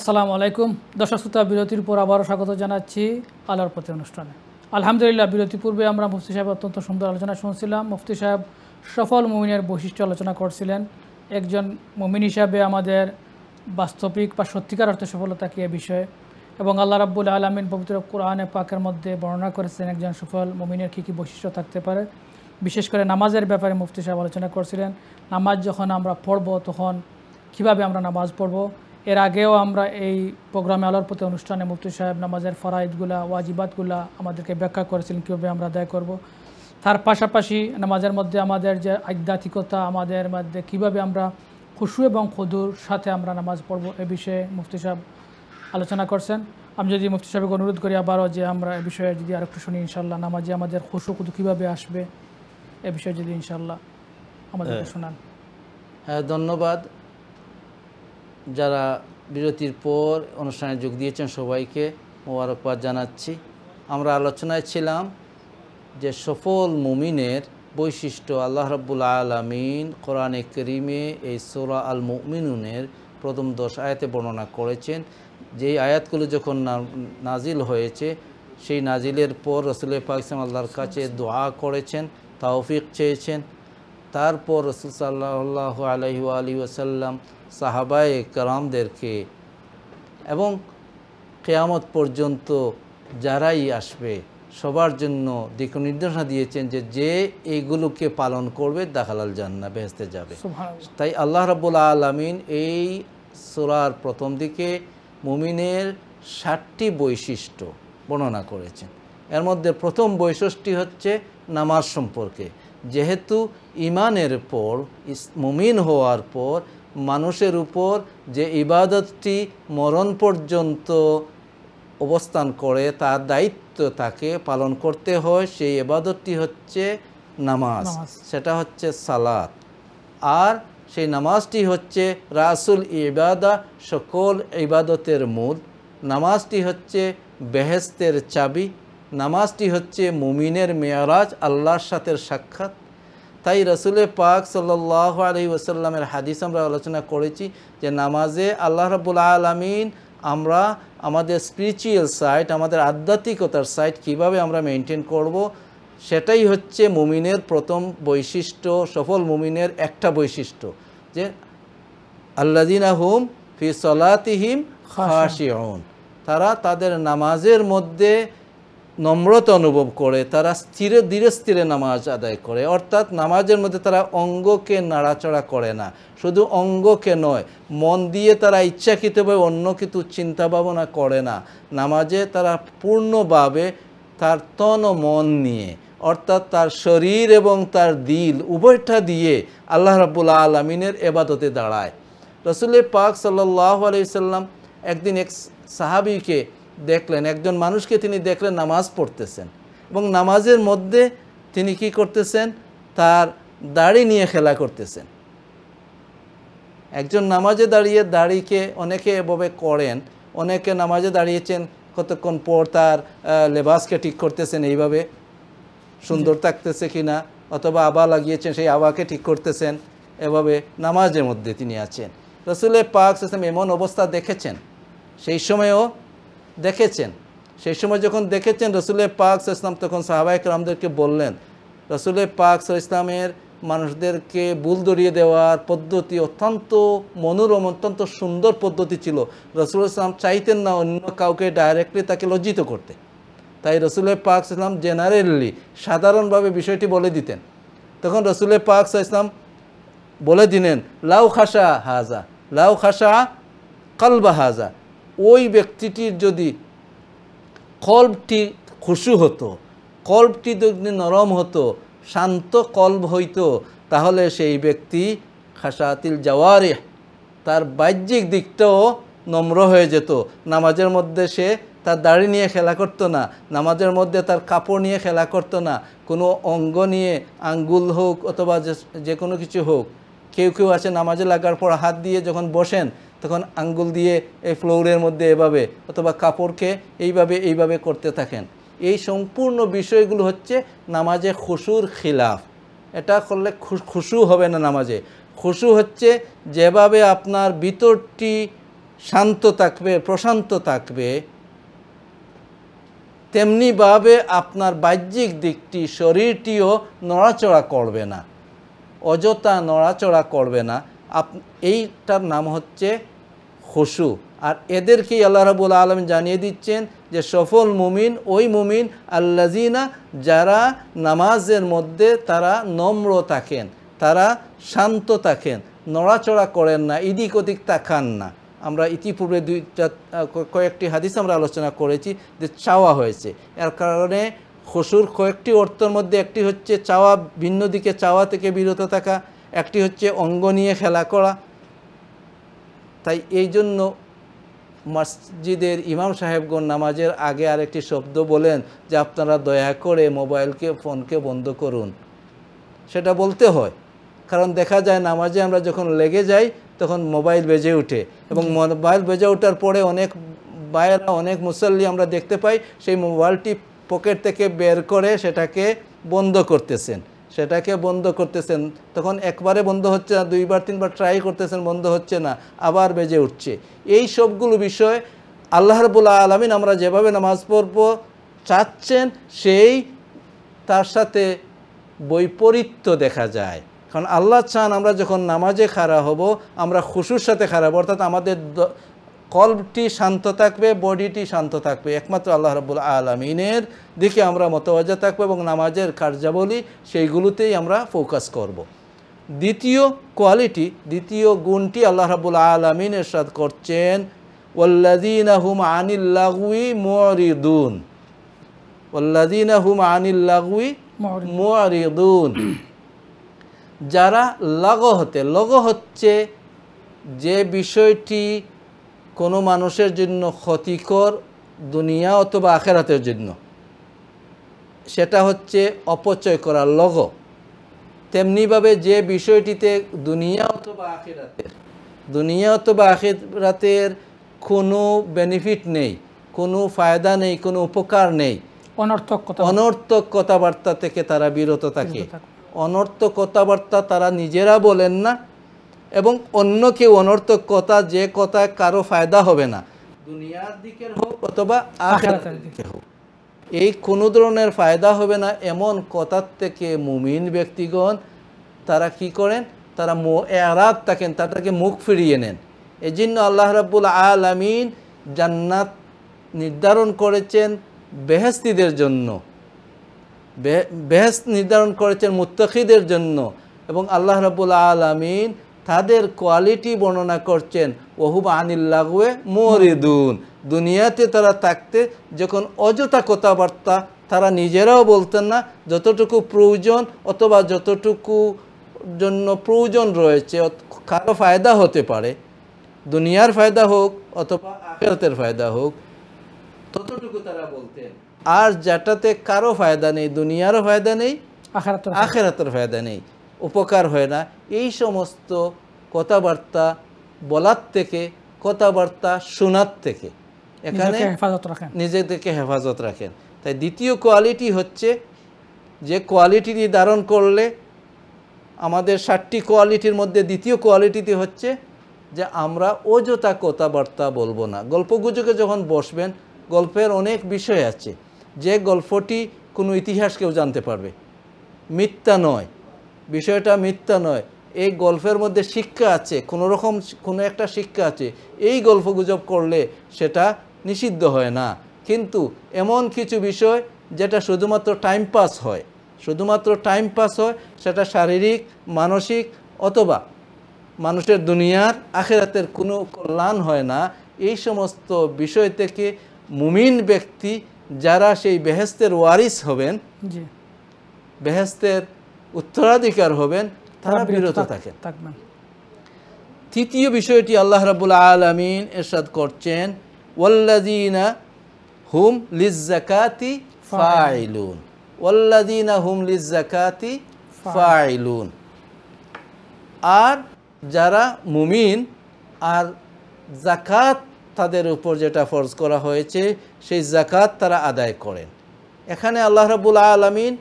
আসসালামু আলাইকুম দর্শক শ্রোতা, বিরতির পর আবারও স্বাগত জানাচ্ছি আলোর পথে অনুষ্ঠানে। আলহামদুলিল্লাহ, বিরতির পূর্বে আমরা মুফতি সাহেব অত্যন্ত সুন্দর আলোচনা শুনছিলাম। মুফতি সাহেব সফল মুমিনের বৈশিষ্ট্য আলোচনা করছিলেন। একজন মুমিন হিসাবে আমাদের বাস্তবিক বা সত্যিকার অর্থে সফলতা কী এ বিষয়ে, এবং আল্লাহ রাব্বুল আলামিন পবিত্র কোরআনে পাকের মধ্যে বর্ণনা করেছেন একজন সফল মুমিনের কী কী বৈশিষ্ট্য থাকতে পারে। বিশেষ করে নামাজের ব্যাপারে মুফতি সাহেব আলোচনা করছিলেন। নামাজ যখন আমরা পড়ব তখন কিভাবে আমরা নামাজ পড়ব। এর আগেও আমরা এই প্রোগ্রামে আলোর পথে অনুষ্ঠানে মুফতি সাহেব নামাজের ফরাইদগুলা ওয়াজিবাতগুলা আমাদেরকে ব্যাখ্যা করেছিলেন কীভাবে আমরা আদায় করব। তার পাশাপাশি নামাজের মধ্যে আমাদের যে আধ্যাত্মিকতা, আমাদের মধ্যে কীভাবে আমরা খুশু এবং খুদুর সাথে আমরা নামাজ পড়ব, এ বিষয়ে মুফতি সাহেব আলোচনা করছেন। আমি যদি মুফতি সাহেবকে অনুরোধ করি আবারও যে আমরা এ বিষয়ে যদি আর একটু শুনি ইনশাল্লাহ, নামাজে আমাদের খুশু খুদু কীভাবে আসবে এ বিষয়ে যদি ইনশাল্লাহ আমাদেরকে শোনান। হ্যাঁ, ধন্যবাদ। যারা বিরতির পর অনুষ্ঠানে যোগ দিয়েছেন সবাইকে মোবারকবাদ জানাচ্ছি। আমরা আলোচনায় ছিলাম যে সফল মুমিনের বৈশিষ্ট্য আল্লাহ রাব্বুল আলামিন কোরআনে কারীমে এই সূরা আল মুমিনুনের প্রথম 10 আয়াতে বর্ণনা করেছেন। যেই আয়াতগুলো যখন নাজিল হয়েছে, সেই নাজিলের পর রাসূল পাক সাল্লাল্লাহু আল্লাহর কাছে দোয়া করেছেন, তৌফিক চেয়েছেন। তারপর রাসূল সাল্লাল্লাহু আলাইহি ওয়াসাল্লাম সাহাবায়ে কেরামদেরকে এবং কিয়ামত পর্যন্ত যারাই আসবে সবার জন্য দিক নির্দেশনা দিয়েছেন যে যে এইগুলোকে পালন করবে দাখালাল জান্নাহ, বেহেশতে যাবে। তাই আল্লাহ রাব্বুল আলামিন এই সূরার প্রথম দিকে মুমিনের 7টি বৈশিষ্ট্য বর্ণনা করেছেন। এর মধ্যে প্রথম বৈশিষ্ট্যটি হচ্ছে নামাজ সম্পর্কে। যেহেতু ঈমানের পর মুমিন হওয়ার পর মানুষের উপর যে ইবাদতটি মরণ পর্যন্ত অবস্থান করে তার দায়িত্ব তাকে পালন করতে হয়, সেই ইবাদতটি হচ্ছে নামাজ। সেটা হচ্ছে সালাত। আর সেই নামাজটি হচ্ছে রাসুল ইবাদা, সকল ইবাদতের মূল। নামাজটি হচ্ছে বেহেশতের চাবি। নামাজটি হচ্ছে মুমিনের মেয়ারাজ, আল্লাহর সাথে সাক্ষাৎ। তাই রাসূল পাক সাল্লাল্লাহু আলাইহি ওয়াসাল্লামের হাদিস আমরা আলোচনা করেছি যে নামাজে আল্লাহ রাব্বুল আলামিন আমরা আমাদের স্পিরিচুয়াল সাইড, আমাদের আধ্যাত্মিকতার সাইড কীভাবে আমরা মেনটেন করব, সেটাই হচ্ছে মুমিনের প্রথম বৈশিষ্ট্য। সফল মুমিনের একটা বৈশিষ্ট্য যে আল্লাযিনা হুম ফি সলাতিহিম খাশিউন, তারা তাদের নামাজের মধ্যে নম্রতা অনুভব করে, তারা ধীরে স্থিরে নামাজ আদায় করে। অর্থাৎ নামাজের মধ্যে তারা অঙ্গকে নাড়াচড়া করে না, শুধু অঙ্গকে নয়, মন দিয়ে তারা ইচ্ছাকৃতভাবে অন্য কিছু চিন্তা ভাবনা করে না। নামাজে তারা পূর্ণভাবে তার তন ও মন নিয়ে, অর্থাৎ তার শরীর এবং তার দিল উভয়টা দিয়ে আল্লাহ রাব্বুল আলামিনের ইবাদতে দাঁড়ায়। রাসূল পাক সাল্লাল্লাহু আলাইহি সাল্লাম একদিন এক সাহাবীকে দেখলেন, একজন মানুষকে তিনি দেখলেন নামাজ পড়তেছেন, এবং নামাজের মধ্যে তিনি কি করতেছেন, তার দাড়ি নিয়ে খেলা করতেছেন। একজন নামাজে দাঁড়িয়ে দাড়িকে অনেকে এভাবে করেন, অনেকে নামাজে দাঁড়িয়েছেন কতক্ষণ পর তার লেবাসকে ঠিক করতেছেন, এইভাবে সুন্দর থাকতেছে কিনা, অথবা আবা লাগিয়েছেন সেই আবাকে ঠিক করতেছেন, এভাবে নামাজের মধ্যে তিনি আছেন। রাসূল পাক সাল্লাল্লাহু আলাইহি ওয়াসাল্লাম এমন অবস্থা দেখেছেন, সেই সময়ও দেখেছেন। সেই সময় যখন দেখেছেন রাসূল পাক সাল্লাল্লাহু আলাইহি ওয়াসাল্লাম তখন সাহাবায়ে কেরামদেরকে বললেন। রাসূল পাক সাল্লাল্লাহু আলাইহি ওয়াসাল্লামের মানুষদেরকে ভুল ধরিয়ে দেওয়ার পদ্ধতি অত্যন্ত মনোরম, অত্যন্ত সুন্দর পদ্ধতি ছিল। রাসূল সাল্লাল্লাহু চাইতেন না অন্য কাউকে ডাইরেক্টলি তাকে লজ্জিত করতে। তাই রাসূল পাক সাল্লাল্লাহু আলাইহি ওয়াসাল্লাম জেনারেলি সাধারণভাবে বিষয়টি বলে দিতেন। তখন রাসূল পাক সাল্লাল্লাহু আলাইহি ওয়াসাল্লাম বলে দিলেন, লাউ খাশা হাজা, লাউ খাশা কলবা হাজা, ওই ব্যক্তিটির যদি কলবটি খুশু হতো, কলবটি যদি নরম হতো, শান্ত কলব হইতো, তাহলে সেই ব্যক্তি খাশাতিল জাওয়ারিহ, তার বাহ্যিক দিকটাও নম্র হয়ে যেত। নামাজের মধ্যে সে তার দাড়ি নিয়ে খেলা করতো না, নামাজের মধ্যে তার কাপড় নিয়ে খেলা করতো না, কোনো অঙ্গ নিয়ে, আঙ্গুল হোক অথবা যে কোনো কিছু হোক। কেউ কেউ আছে নামাজে লাগার পর হাত দিয়ে যখন বসেন তখন আঙ্গুল দিয়ে এই ফ্লোরের মধ্যে এভাবে, অথবা কাপড়কে এইভাবে করতে থাকেন। এই সম্পূর্ণ বিষয়গুলো হচ্ছে নামাজে খুশুর খিলাফ। এটা করলে খুশু হবে না নামাজে। খুশু হচ্ছে যেভাবে আপনার ভিতরটি শান্ত থাকবে, প্রশান্ত থাকবে, তেমনিভাবে আপনার বাহ্যিক দিকটি, শরীরটিও নড়াচড়া করবে না, অযথা নড়াচড়া করবে না। এইটার নাম হচ্ছে খুশু। আর এদেরকেই আল্লাহ রাব্বুল আলামিন জানিয়ে দিচ্ছেন যে সফল মুমিন ওই মুমিন আল্লাযিনা, যারা নামাজের মধ্যে তারা নম্র থাকেন, তারা শান্ত থাকেন, নড়াচড়া করেন না, এদিক ওদিক তাকান না। আমরা ইতিপূর্বে কয়েকটি হাদিস আমরা আলোচনা করেছি যে চাওয়া হয়েছে, এর কারণে খুশুর কয়েকটি অর্থের মধ্যে একটি হচ্ছে চাওয়া, ভিন্ন দিকে চাওয়া থেকে বিরত থাকা, একটি হচ্ছে অঙ্গ নিয়ে খেলা করা। তাই এই জন্য মসজিদের ইমাম সাহেবগণ নামাজের আগে আরেকটি শব্দ বলেন যে আপনারা দয়া করে মোবাইলকে, ফোনকে বন্ধ করুন। সেটা বলতে হয়, কারণ দেখা যায় নামাজে আমরা যখন লেগে যাই তখন মোবাইল বেজে ওঠে, এবং মোবাইল বেজে ওঠার পরে অনেক ভাইয়েরা, অনেক মুসল্লি আমরা দেখতে পাই সেই মোবাইলটি পকেট থেকে বের করে সেটাকে বন্ধ করতেছেন, তখন একবারে বন্ধ হচ্ছে না, দুইবার তিনবার ট্রাই করতেছেন, বন্ধ হচ্ছে না, আবার বেজে উঠছে। এই সবগুলো বিষয় আল্লাহ রাব্বুল আলামিন আমরা যেভাবে নামাজ পড়ব চাচ্ছেন সেই তার সাথে বৈপরীত্য দেখা যায়। কারণ আল্লাহ চান আমরা যখন নামাজে খাড়া হব আমরা খুশুর সাথে খাড়া হব, অর্থাৎ আমাদের কলবটি শান্ত থাকবে, বডিটি শান্ত থাকবে, একমাত্র আল্লাহ রাব্বুল আলামিনের দিকে আমরা মতওয়াজ্জা থাকবো এবং নামাজের কার্যাবলী সেইগুলোতেই আমরা ফোকাস করব। দ্বিতীয় কোয়ালিটি, দ্বিতীয় গুণটি আল্লাহ রাব্বুল আলামিন ইরশাদ করছেন ওয়াল্লাযীনা হুম আনিল লাগওয়ি মুরিদুন, ওয়াল্লাযীনা হুম আনিল লাগওয়ি মুরিদুন। যারা লগ হচ্ছে যে বিষয়টি কোনো মানুষের জন্য ক্ষতিকর দুনিয়া অথবা আখিরাতের জন্য, সেটা হচ্ছে অপচয় করা লগ। তেমনিভাবে যে বিষয়টিতে দুনিয়া অথবা আখিরাতের কোনো বেনিফিট নেই, কোনো ফায়দা নেই, কোনো উপকার নেই, অনর্থক কথাবার্তা থেকে তারা বিরত থাকে। অনর্থক কথাবার্তা তারা নিজেরা বলেন না, এবং অন্য কেউ অনর্থক কথা, যে কথা কারো ফায়দা হবে না, দুনিয়ার দিকের হোক অথবা আখিরাতের দিকে হোক, এই কোনো ধরনের ফায়দা হবে না এমন কথার থেকে মুমিন ব্যক্তিগণ তারা কি করেন, তারা এরাদ থাকেন, তাদেরকে মুখ ফিরিয়ে নেন। এই জন্য আল্লাহ রাব্বুল আলামিন জান্নাত নির্ধারণ করেছেন বেহেশতীদের জন্য, বেহেশত নির্ধারণ করেছেন মুত্তাকিদের জন্য, এবং আল্লাহ রাব্বুল আলামিন তাদের কোয়ালিটি বর্ণনা করছেন ওহুম আনিল লাগওয়ি মুরিদুন। দুনিয়াতে তারা থাকতে যখন অযথা কথাবার্তা তারা নিজেরাও বলতেন না, যতটুকু প্রয়োজন অথবা যতটুকু জন্য প্রয়োজন রয়েছে, কারো ফায়দা হতে পারে, দুনিয়ার ফায়দা হোক অথবা আখিরাতের ফায়দা হোক, ততটুকু তারা বলতেন। আর যেটাতে কারো ফায়দা নেই, দুনিয়ারও ফায়দা নেই, আখিরাতের ফায়দা নেই, উপকার হয় না, এই সমস্ত কথাবার্তা বলার থেকে, কথাবার্তা শোনার থেকে এখানে নিজেদেরকে হেফাজত রাখেন। তাই দ্বিতীয় কোয়ালিটি হচ্ছে, যে কোয়ালিটি ধারণ করলে আমাদের 7টি কোয়ালিটির মধ্যে দ্বিতীয় কোয়ালিটিটি হচ্ছে যে আমরা অযথা কথাবার্তা বলবো না। গল্পগুজবে যখন বসবেন, গল্পের অনেক বিষয় আছে, যে গল্পটি কোনো ইতিহাস কেউ জানতে পারবে, মিথ্যা নয়, বিষয়টা মিথ্যা নয়, এই গল্পের মধ্যে শিক্ষা আছে, কোনো একটা শিক্ষা আছে, এই গল্পগুজব করলে সেটা নিষিদ্ধ হয় না। কিন্তু এমন কিছু বিষয় যেটা শুধুমাত্র টাইম পাস হয়, সেটা শারীরিক, মানসিক অথবা মানুষের দুনিয়ার আখিরাতের কোনো কল্যাণ হয় না, এই সমস্ত বিষয় থেকে মুমিন ব্যক্তি যারা সেই বেহেশতের ওয়ারিস হবেন, বেহেশতের উত্তরাধিকার হবেন, তারা বিরত থাকবেন। তৃতীয় বিষয়টি আল্লাহ রাব্বুল আলামিন ইরশাদ করছেন ওয়াল্লাযীনা হুম লিয-যাকাতি ফাইলুন, ওয়াল্লাযীনা হুম লিয-যাকাতি ফাইলুন। আর যারা মুমিন আর যাকাত তাদের উপর যেটা ফরজ করা হয়েছে সেই যাকাত তারা আদায় করেন। এখানে আল্লাহ রাব্বুল আলামিন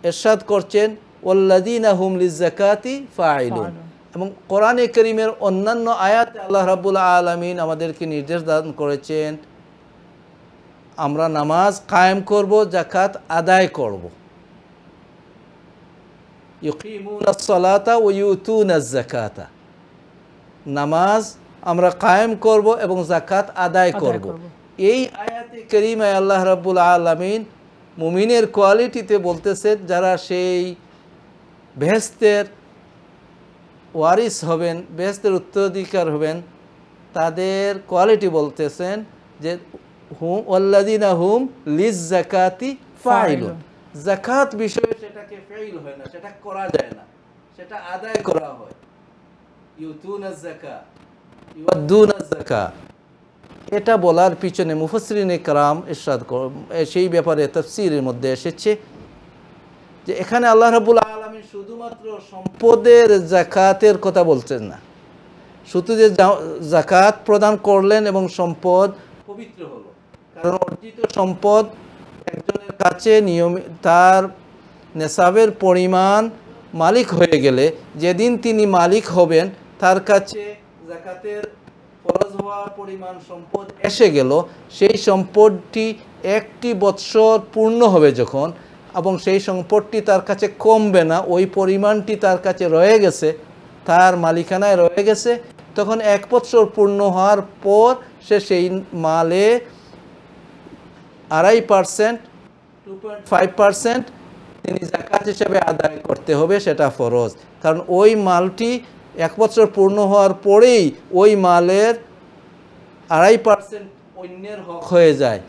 ইরশাদ করছেন ওয়াল্লাযীনা হুম লিয-যাকাতি ফাইলুন, এবং কোরআনে কারীমের অন্যান্য আয়াতে আল্লাহ রাব্বুল আলামিন আমাদেরকে নির্দেশ দান করেছেন আমরা নামাজ কায়েম করব, যাকাত আদায় করব। ইউকিমুনাস সালাতা ওয়া ইউতুনাজ যাকাতা, নামাজ আমরা কায়েম করব এবং যাকাত আদায় করব। এই আয়াতে কারীমায় আল্লাহ রাব্বুল আলামিন মুমিনের কোয়ালিটিতে বলতেছেন যারা সেই বেহেশতের ওয়ারিস হবেন, বেহেশতের উত্তরাধিকার হবেন, তাদের কোয়ালিটি বলতেছেন যে হুম ওয়াল্লাযিনা হুম লিয-যাকাতি ফাইলুন। যাকাত বিষয়ে সেটাকে ফাইল হয় না, সেটা করা যায় না, সেটা আদায় করা হয়। ইউতুনাজ যাকাত, ইউআদ্দুনাজ যাকাত। এটা বলার পিছনে মুফাসসিরিনে কেরাম ইরশাদ সেই ব্যাপারে তাফসীরের মধ্যে এসেছে যে এখানে আল্লাহ রাব্বুল আলামিন শুধুমাত্র সম্পদের যাকাতের কথা বলছেন না, শুধু যে যাকাত প্রদান করলেন এবং সম্পদ পবিত্র হলো, কারণ অর্জিত সম্পদ একজনের কাছে নিয়মিত তার নেসাবের পরিমাণ মালিক হয়ে গেলে, যেদিন তিনি মালিক হবেন তার কাছে যাকাতের ফরজ হওয়া পরিমাণ সম্পদ এসে গেল, সেই সম্পদটি একটি বৎসর পূর্ণ হবে যখন, এবং সেই সম্পদটি তার কাছে কমবে না, ওই পরিমাণটি তার কাছে রয়ে গেছে, তার মালিকানায় রয়ে গেছে, তখন 1 বৎসর পূর্ণ হওয়ার পর সে সেই মালে 2.5%, 2.5% তিনি যাকাত হিসেবে আদায় করতে হবে, সেটা ফরজ। কারণ ওই মালটি 1 বছর পূর্ণ হওয়ার পরেই ওই মালের 2.5% অন্যের হক হয়ে যায়,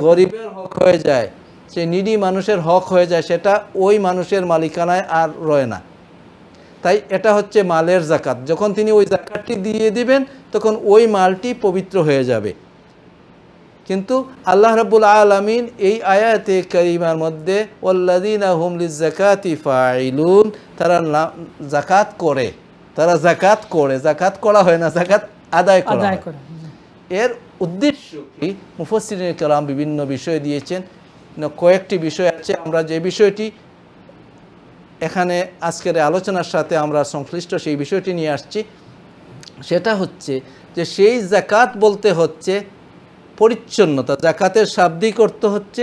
গরিবের হক হয়ে যায়, সেই নিডি মানুষের হক হয়ে যায়, সেটা ওই মানুষের মালিকানায় আর রয় না। তাই এটা হচ্ছে মালের যাকাত। যখন তিনি ওই যাকাতটি দিয়ে দিবেন তখন ওই মালটি পবিত্র হয়ে যাবে। কিন্তু আল্লাহ রাব্বুল আলামিন এই আয়াতে কারিমার মধ্যে ওয়াল্লাযিনা হুম লিয-যাকাতি ফাইলুন, তারা যাকাত করে, তারা যাকাত করে, যাকাত করা হয় না, যাকাত আদায় করা হয়। এর উদ্দেশ্য কি? মুফাসসিরিনে কেরাম বিভিন্ন বিষয় দিয়েছেন, কয়েকটি বিষয় আছে। আমরা যে বিষয়টি এখানে আজকের আলোচনার সাথে আমরা সংশ্লিষ্ট সেই বিষয়টি নিয়ে আসছি, সেটা হচ্ছে যে সেই যাকাত বলতে হচ্ছে পরিচ্ছন্নতা। যাকাতের শাব্দিক অর্থ হচ্ছে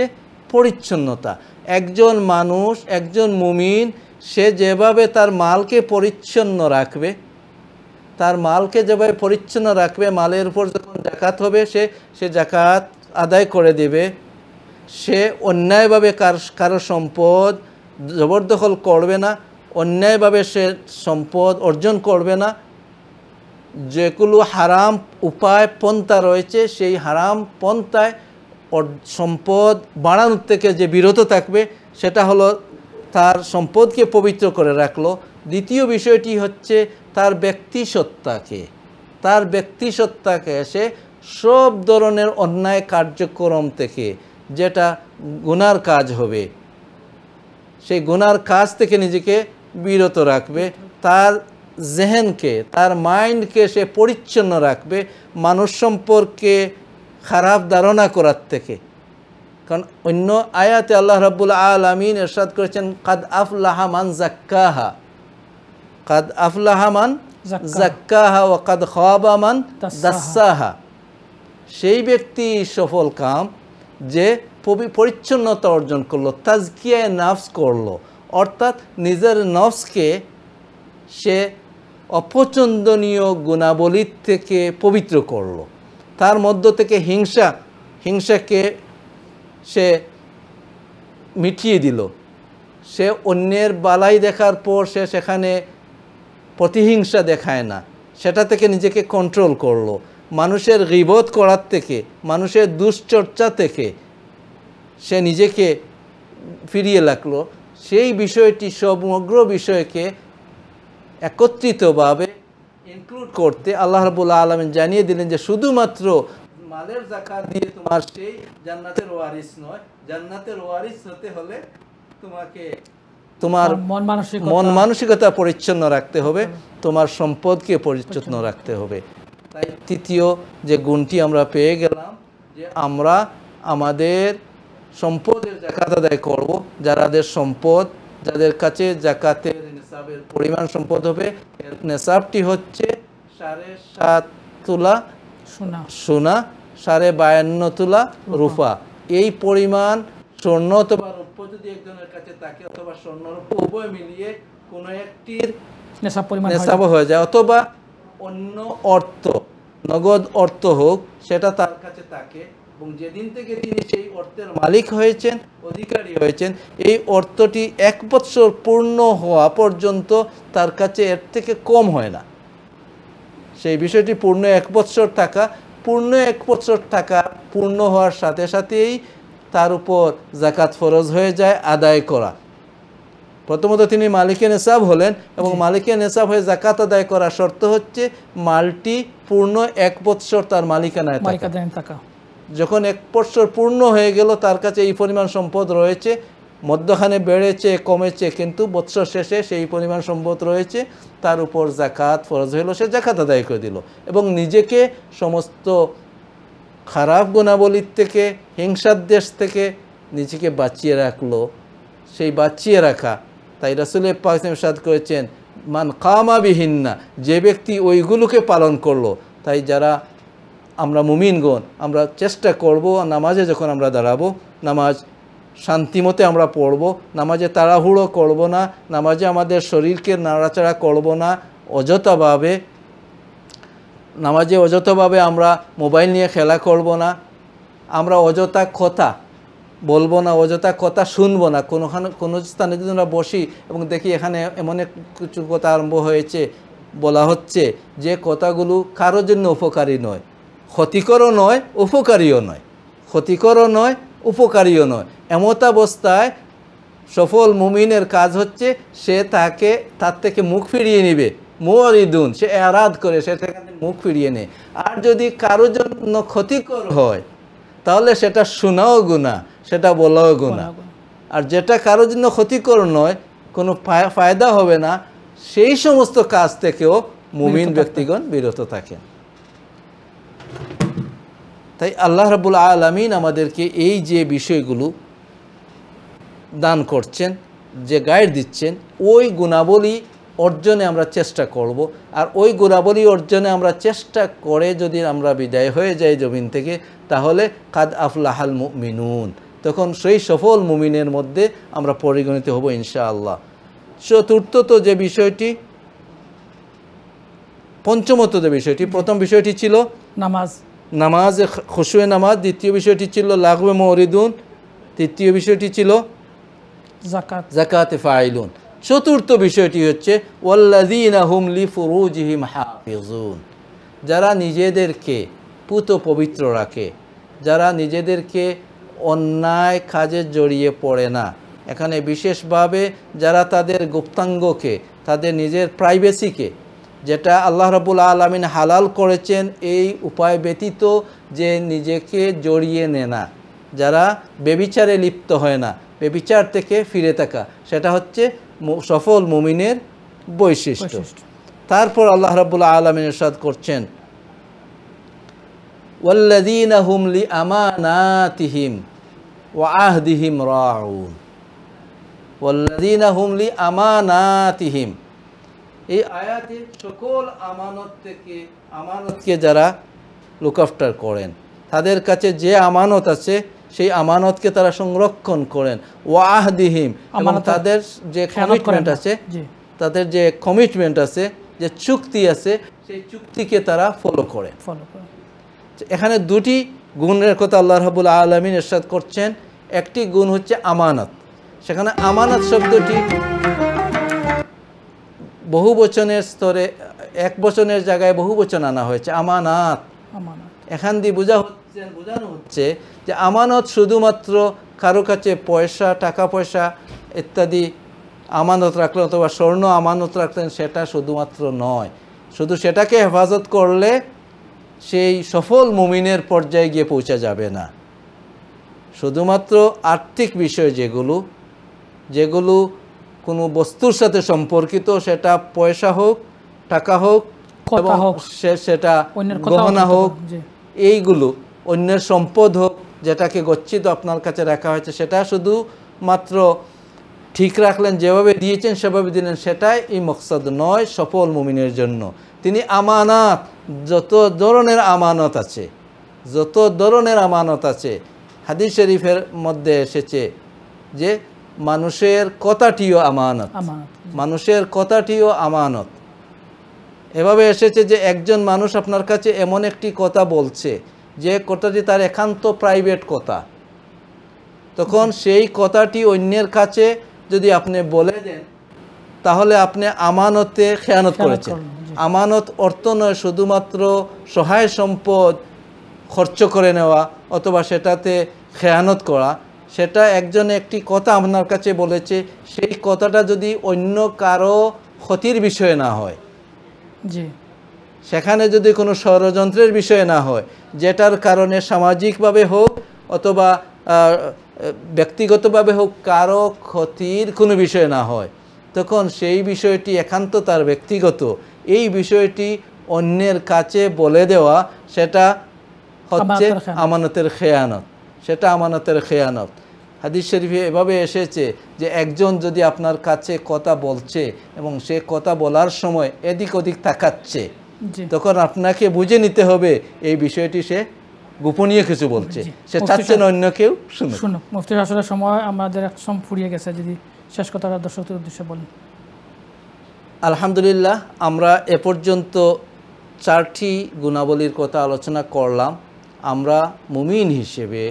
পরিচ্ছন্নতা। একজন মানুষ, একজন মুমিন, সে যেভাবে তার মালকে পরিচ্ছন্ন রাখবে, তার মালকে যেভাবে পরিচ্ছন্ন রাখবে, মালের উপর যখন যাকাত হবে সে যাকাত আদায় করে দেবে। সে অন্যায়ভাবে কারো সম্পদ জবরদখল করবে না, অন্যায়ভাবে সে সম্পদ অর্জন করবে না। যেগুলো হারাম উপায় পন্থা রয়েছে, সেই হারাম পন্থায় সম্পদ বাড়ানোর থেকে যে বিরত থাকবে, সেটা হলো তার সম্পদকে পবিত্র করে রাখলো। দ্বিতীয় বিষয়টি হচ্ছে তার ব্যক্তিসত্তাকে সে সব ধরনের অন্যায় কার্যক্রম থেকে, যেটা গুনার কাজ হবে, সেই গুনার কাজ থেকে নিজেকে বিরত রাখবে। তার জেহেনকে, তার মাইন্ডকে সে পরিচ্ছন্ন রাখবে মানুষ সম্পর্কে খারাপ ধারণা করার থেকে। কারণ অন্য আয়াতে আল্লাহ রাব্বুল আলামিন ইরশাদ করেছেন কাদ আফলাহা মান যাক্কাহা, কাদ আফলাহা মান যাক্কাহা ওয়া কাদ খাবা মান দাসসাহা। সেই ব্যক্তি সফল কাম যে পরিচ্ছন্নতা অর্জন করলো, তাজকিয়ায়ে নফস করলো, অর্থাৎ নিজের নফসকে সে অপছন্দনীয় গুণাবলীর থেকে পবিত্র করলো। তার মধ্য থেকে হিংসাকে সে মিটিয়ে দিল। সে অন্যের বালাই দেখার পর সে সেখানে প্রতিহিংসা দেখায় না, সেটা থেকে নিজেকে কন্ট্রোল করলো। মানুষের গীবত করার থেকে, মানুষের দুশ্চর্চা থেকে সে নিজেকে ফিরিয়ে রাখলো। সেই বিষয়টি, সমগ্র বিষয়কে একত্রিতভাবে ইনক্লুড করতে আল্লাহ রাব্বুল আলামিন জানিয়ে দিলেন যে শুধুমাত্র মালের যাকাত দিয়ে তোমার সেই জান্নাতের ওয়ারিস নয়, জান্নাতের ওয়ারিস হতে হলে তোমাকে তোমার মন মানসিকতা পরিচ্ছন্ন রাখতে হবে, তোমার সম্পদকে পরিচ্ছন্ন রাখতে হবে। তাই তৃতীয় যে গুণটি আমরা পেয়ে গেলাম যে আমরা আমাদের সম্পদের যাকাত আদায় করব। যাদের সম্পদ, যাদের কাছে যাকাতের নেসাবের পরিমাণ সম্পদ হবে। নেসাবটি হচ্ছে 7.5 তোলা সোনা, 52.5 তোলা রূপা। এই পরিমাণ স্বর্ণ অথবা রৌপ্য যদি একজনের কাছে থাকে, অথবা স্বর্ণ রৌপ্য উভয় মিলিয়ে কোনো একটির নেসাব হয়ে যায়, অথবা অন্য অর্থ, নগদ অর্থ হোক, সেটা তার কাছে থাকে, এবং যেদিন থেকে তিনি সেই অর্থের মালিক হয়েছেন, অধিকারী হয়েছেন, এই অর্থটি 1 বৎসর পূর্ণ হওয়া পর্যন্ত তার কাছে এর থেকে কম হয় না। সেই বিষয়টি পূর্ণ 1 বৎসর টাকা, পূর্ণ 1 বৎসর টাকা পূর্ণ হওয়ার সাথে সাথেই তার উপর যাকাত ফরজ হয়ে যায় আদায় করা। প্রথমত তিনি মালিকে নেসাব হলেন, এবং মালিকে নেসাব হয়ে যাকাত আদায় করার শর্ত হচ্ছে মালটি পূর্ণ 1 বৎসর তার মালিকানায় থাকা। যখন 1 বৎসর পূর্ণ হয়ে গেল, তার কাছে এই পরিমাণ সম্পদ রয়েছে, মধ্যখানে বেড়েছে কমেছে, কিন্তু বৎসর শেষে সেই পরিমাণ সম্পদ রয়েছে, তার উপর যাকাত ফরজ হলো, সে যাকাত আদায় করে দিল, এবং নিজেকে সমস্ত খারাপ গুণাবলীর থেকে, হিংসার দেশ থেকে নিজেকে বাঁচিয়ে রাখলো। সেই বাঁচিয়ে রাখা, তাই রাসূল পাক ইরশাদ করেছেন, মান কামা বিহিন্না, যে ব্যক্তি ওইগুলোকে পালন করলো। তাই যারা আমরা মুমিনগণ, আমরা চেষ্টা করব নামাজে যখন আমরা দাঁড়াবো, নামাজ শান্তিমতে আমরা পড়ব, নামাজে তাড়াহুড়ো করব না, নামাজে আমাদের শরীরকে নাড়াচাড়া করব না অযথাভাবে, নামাজে অযথাভাবে আমরা মোবাইল নিয়ে খেলা করব না, আমরা অযথা কথা বলবো না, অযথা কথা শুনবো না। কোনো স্থানে যদি আমরা বসি এবং দেখি এখানে এমন কিছু কথা আরম্ভ হয়েছে, বলা হচ্ছে যে কথাগুলো কারোর জন্য উপকারী নয়, ক্ষতিকরও নয়, উপকারীও নয়, ক্ষতিকরও নয়, উপকারীও নয়, এমতাবস্থায় সফল মুমিনের কাজ হচ্ছে সে তার থেকে মুখ ফিরিয়ে নেবে। মুরিদুন, সে এরাদ করে, সে সেখানে মুখ ফিরিয়ে নেয়। আর যদি কারোর জন্য ক্ষতিকর হয়, তাহলে সেটা শোনাও গুনাহ, সেটা বলাও গুনাহ। আর যেটা কারোর জন্য ক্ষতিকর নয়, কোনো ফায়দা হবে না, সেই সমস্ত কাজ থেকেও মুমিন ব্যক্তিগণ বিরত থাকেন। তাই আল্লাহ রাব্বুল আলামিন আমাদেরকে এই যে বিষয়গুলো দান করছেন, যে গাইড দিচ্ছেন, ওই গুণাবলী অর্জনে আমরা চেষ্টা করব। আর ওই গুণাবলী অর্জনে আমরা চেষ্টা করে যদি আমরা বিদায় হয়ে যাই জমিন থেকে, তাহলে কাদ আফলাহাল মুমিনুন, তখন সেই সফল মুমিনের মধ্যে আমরা পরিগণিত হব ইনশাআল্লাহ। চতুর্থত যে বিষয়টি, পঞ্চমত যে বিষয়টি, প্রথম বিষয়টি ছিল নামাজ, খুশুয়ে নামাজ। দ্বিতীয় বিষয়টি ছিল লাগবে মুরিদুন। তৃতীয় বিষয়টি ছিল যাকাতে ফাইলুন। চতুর্থ বিষয়টি হচ্ছে ওয়াল্লাযীনা হুম লিফুরুজিহিম হাফিজুন, যারা নিজেদেরকে পুত পবিত্র রাখে, যারা নিজেদেরকে অন্যায় কাজে জড়িয়ে পড়ে না। এখানে বিশেষভাবে যারা তাদের গুপ্তাঙ্গকে, তাদের নিজের প্রাইভেসিকে, যেটা আল্লাহ রাব্বুল আলামিন হালাল করেছেন এই উপায় ব্যতীত যে নিজেকে জড়িয়ে নেয় না, যারা বেবিচারে লিপ্ত হয় না, বেবিচার থেকে ফিরে থাকা, সেটা হচ্ছে সফল মুমিনের বৈশিষ্ট্য। তারপর আল্লাহ রাব্বুল আলামিন ইরশাদ করছেন, ওয়াল্লাযীনা হুম লিআমানাতিহিম ওয়া আহদিহিম রাউন। ওয়াল্লাযীনা হুম লিআমানাতিহিম, এই আয়াতে সকল আমানতকে যারা লুক আফটার করেন, তাদের কাছে যে আমানত আছে সেই আমানতকে তারা সংরক্ষণ করেন। ওয়া আহদিহিম, এবং তাদের যে কমিটমেন্ট আছে, তাদের যে কমিটমেন্ট আছে, যে চুক্তি আছে, সেই চুক্তিকে তারা ফলো করেন। এখানে দুটি গুণের কথা আল্লাহ রাব্বুল আলামিন ইরশাদ করছেন। একটি গুণ হচ্ছে আমানত। সেখানে আমানত শব্দটি বহু বচনের স্তরে, এক বচনের জায়গায় বহু বচন আনা হয়েছে, আমানাত। এখান দিয়ে বোঝানো হচ্ছে যে আমানত শুধুমাত্র কারো কাছে পয়সা, টাকা পয়সা ইত্যাদি আমানত রাখলেন, অথবা স্বর্ণ আমানত রাখলেন, সেটা শুধুমাত্র নয়। শুধু সেটাকে হেফাজত করলে সেই সফল মুমিনের পর্যায়ে গিয়ে পৌঁছা যাবে না। শুধুমাত্র আর্থিক বিষয় যেগুলো কোনো বস্তুর সাথে সম্পর্কিত, সেটা পয়সা হোক, টাকা হোক, সেটা গহনা হোক, এইগুলো অন্যের সম্পদ হোক, যেটাকে গচ্ছিত আপনার কাছে রাখা হয়েছে, সেটা শুধুমাত্র ঠিক রাখলেন, যেভাবে দিয়েছেন সেভাবে দিলেন, সেটাই এই মকসদ নয় সফল মুমিনের জন্য। তিনি আমানত, যত ধরনের আমানত আছে, যত ধরনের আমানত আছে, হাদিস শরীফের মধ্যে এসেছে যে মানুষের কথাটিও আমানত, মানুষের কথাটিও আমানত। এভাবে এসেছে যে একজন মানুষ আপনার কাছে এমন একটি কথা বলছে যে কথাটি তার একান্ত প্রাইভেট কথা, তখন সেই কথাটি অন্যের কাছে যদি আপনি বলে দেন তাহলে আপনি আমানতে খেয়ানত করেছেন। আমানত অর্থ নয় শুধুমাত্র সহায় সম্পদ খরচ করে নেওয়া অথবা সেটাতে খেয়ানত করা। সেটা একজনে একটি কথা আপনার কাছে বলেছে, সেই কথাটা যদি অন্য কারো ক্ষতির বিষয় না হয়, জি, সেখানে যদি কোনো ষড়যন্ত্রের বিষয় না হয়, যেটার কারণে সামাজিকভাবে হোক অথবা ব্যক্তিগতভাবে হোক কারো ক্ষতির কোনো বিষয় না হয়, তখন সেই বিষয়টি একান্ত তার ব্যক্তিগত, এই বিষয়টি অন্যের কাছে বলে দেওয়া সেটা হচ্ছে আমানতের খেয়ানত, সেটা আমানতের খেয়ানত। হাদিস শরীফে এভাবে এসেছে যে একজন যদি আপনার কাছে কথা বলছে এবং সে কথা বলার সময় এদিক ওদিক তাকাচ্ছে, তখন আপনাকে বুঝে নিতে হবে এই বিষয়টি সে গোপনীয় কিছু বলছে, সে চাচ্ছে না অন্য কেউ শুনুক। মুফতি আসলে সময় আমাদের একদম ফুরিয়ে গেছে, যদি শেষ কথাটা দর্শকদের উদ্দেশ্যে বলেন। আলহামদুলিল্লাহ, আমরা এ পর্যন্ত 4টি গুণাবলীর কথা আলোচনা করলাম। আমরা মুমিন হিসেবে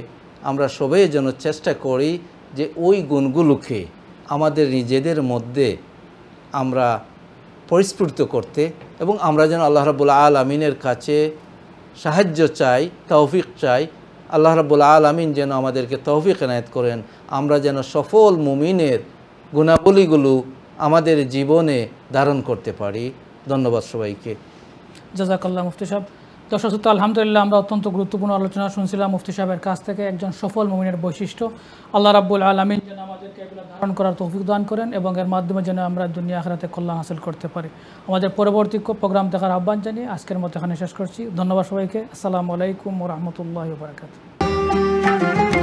আমরা সবাই যেন চেষ্টা করি যে ওই গুণগুলোকে আমাদের নিজেদের মধ্যে আমরা পরিস্ফুট করতে, এবং আমরা যেন আল্লাহ রাব্বুল আলামিনের কাছে সাহায্য চাই, তৌফিক চাই। আল্লাহ রাব্বুল আলামিন যেন আমাদেরকে তৌফিক এনায়েত করেন, আমরা যেন সফল মুমিনের গুণাবলীগুলো আমাদের জীবনে ধারণ করতে পারি। ধন্যবাদ সবাইকে। জাযাকাল্লাহ মুফতি সাহেব। দর্শক শ্রোতা, আলহামদুলিল্লাহ আমরা অত্যন্ত গুরুত্বপূর্ণ আলোচনা শুনছিলাম মুফতি সাহেবের কাছ থেকে, একজন সফল মুমিনের বৈশিষ্ট্য। আল্লাহ রাব্বুল আলামিন যেন আমাদেরকে এগুলো ধারণ করার তৌফিক দান করেন এবং এর মাধ্যমে যেন আমরা দুনিয়া আখিরাতে কল্যাণ হাসিল করতে পারি। আমাদের পরবর্তী প্রোগ্রাম দেখার আহ্বান জানিয়ে আজকের মতো এখানে শেষ করছি। ধন্যবাদ সবাইকে। আসসালামু আলাইকুম ওয়া রাহমাতুল্লাহি ওয়া বারাকাতুহু।